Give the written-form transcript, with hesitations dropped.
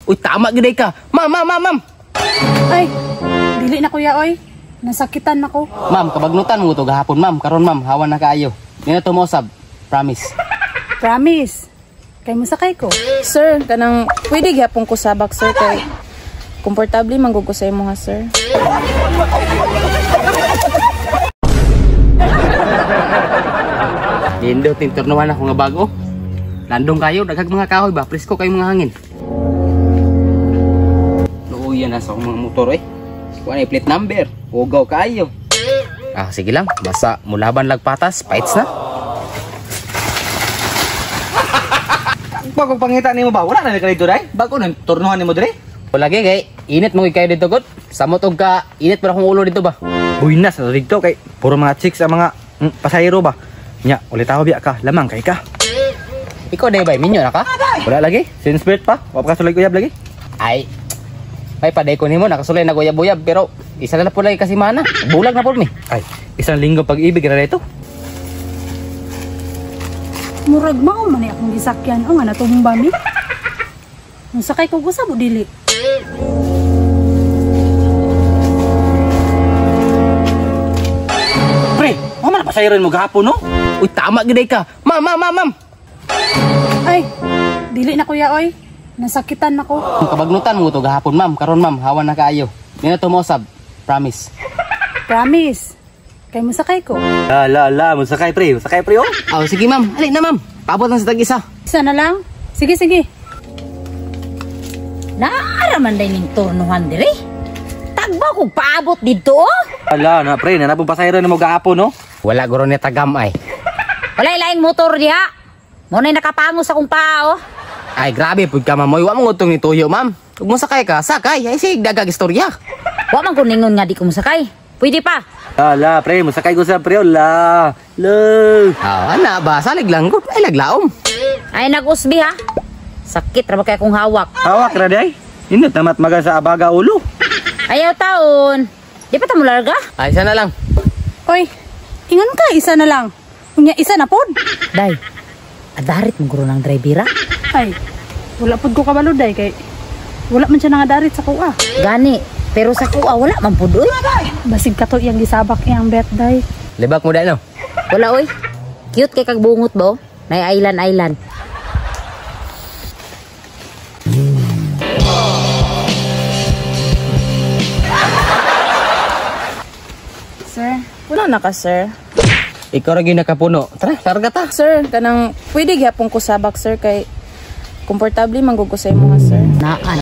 Uy, tama giday ka. Ma'am. Ay, dili na kuya oy. Nasakitan ako. Ma'am, kabagnutan mo to gahapon, ma'am. Karon ma'am, hawan na kaayo. Di na to mosab. Promise. Promise. Kay mo sakay ko. Sir, kanang pwede gyapon ko sabak sir kay komportable manggugos sa imo ha sir. Dindo tinturnuhan ako nga bago. Landong kayo, daghag mga kahoy ba? Presko kayo mga hangin. Luuyan na sa akong mga motor eh. Kuha na plate number. Hugaw kayo. Ah, sige lang. Basta mulaban lagpatas. Fights na. Bago pangita nimo ba? Wala na dito dai. Bago nang turnuhan nimo dire. Lagi kay init mo kayo dito god. Samot og ka init para akong ulo dito ba. Buinas na dito kay puro mga chicks ang mga pasahero ba. Nya, ulit ako biya ka. Lamang kay ka. Ikaw na ba? Minyo na ka? Wala lagi. Since birth pa. Wa pa kasulay uyab lagi. Ay paday ko nimo nakasulay na guyab-uyab pero isa na po lagi kasi mana. Bulag na po mi. Ay, isang linggo pag-ibig na dito. Murag mao man ni akong gisakyan o nga natumbang mi. Ang sakay ko gusa mo dili. Pre, mo man pasayron mo gahapon no? Uy, tama giday ka. Ma'am. Ay, dili na kuya oy. Nasakitan ako. Kabagnutan mo to gahapon, ma'am. Karon ma'am, hawan na kaayo. Di na to mosab. Promise. Promise. Kay mo sakay ko. La, mo sakay pre oh. Oh, sige ma'am. Alin na ma'am. Paabot lang sa tag-isa. Isa na lang. Sige. Naaraman din ning turnuhan dire. Tagba ko paabot dito oh. Ala na pre, na pasayron mo gahapon no? Wala guro ni tagam ay. Walay laing motor diha. Mo nay nakapangos sa kong paa oh. Ay, grabe pud ka ma'am. Wa mo ngutong ni tuyo, ma'am. Ug mo sakay ka, sakay. Ay sig dagag istorya. Wa man ko ningon nga di ko masakay. Pwede pa. Ala pre, mo sakay ko sa pre la. Ah, ana ba salig lang ko. Ay laglaom. Ay nag-usbi ha. Sakit ra ba kay akong hawak. Hawak ra day. Init namat maga sa abaga ulo. Ayaw taon. Di pa ta mo larga? Ay, isa na lang. Oy, ingon ka isa na lang. Unya isa na pod. Day. Adarit mo guro ng drivera. Ay, wala pod ko kabalo day kay wala man siya nangadarit sa kuha. Gani. Pero sa kuha wala man pud oy. Basig ka to iyang gisabak iyang birthday. Libak mo dai no. Wala oy. Cute kay kag bungot ba? Nay island. Sir, wala na ka sir. Ikaw ra gyud nakapuno. Tara, larga ta. Sir, kanang pwede gyapon ko sabak sir kay komportable manggugos sa imo ha sir. Naan